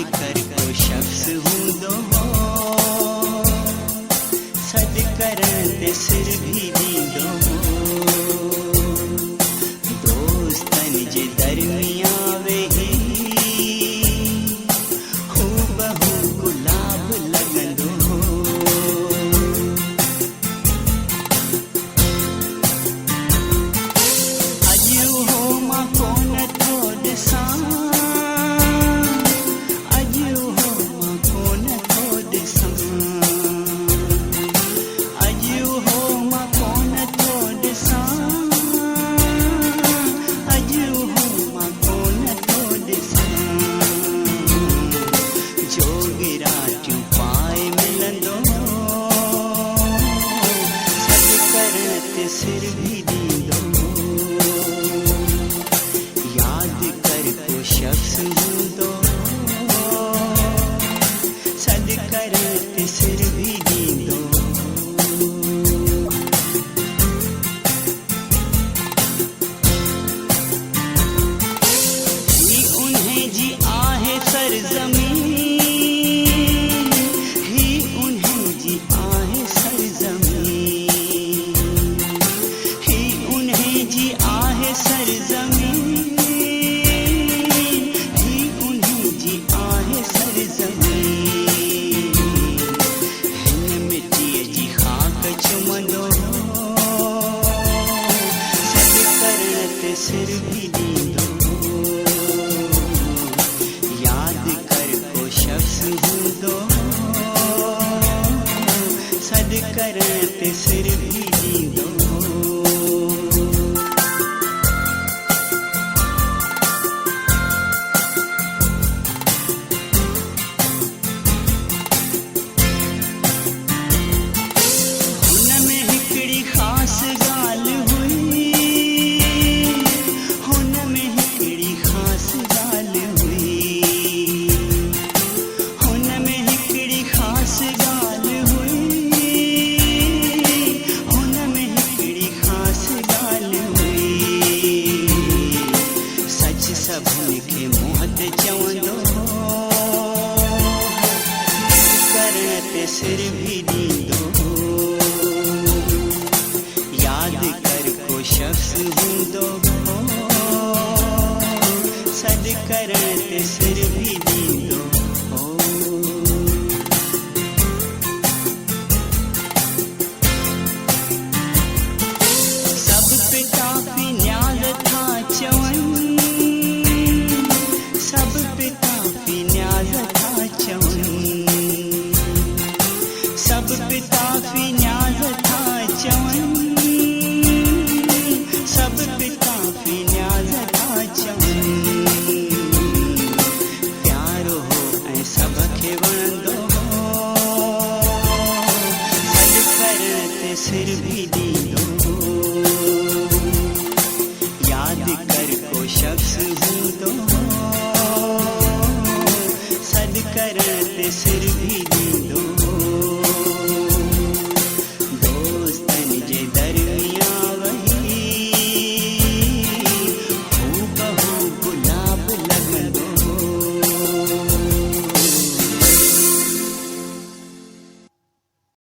कर को शख्स हूँ दो सद करते सिर भी दी दो दोस्तन जे दरमिया वेही खूबहू गुलाब लगंदो अॼु हो मां कोन थो ॾिसां सिर भी दी दो याद कर को शख्स हूँ दो सद करते सिर भी दी दो ही उन्हें जी आहे सरजमी ही उन्हें जी आहे सरजमी जी आहे सरजमी ही उन्हें जी आहे सरजमी हिन मिट्टीअ जी खाक चुमंदो सद करण ते सिर भी ॾींदो याद कर को शख्स हूंदो सद करण ते सिर भी ॾींदो सभिनी खे मुहत चवंदो करण ते सिर भी ॾींदो याद कर को शख्स हूंदो सद करण ते सिर भी ॾींदो सब पिता पी न्याज़ था चवनि सब पिता पी न्याज़ था चवनि सब पिता पी न्याज़ था चवनि सब पिता पी न्याज़ था चवनि प्यारो हो ऐं सब खे वणंदो सद करण ते सिर भी ॾींदो याद कर को शख्स हूंदो सद करण ते सिर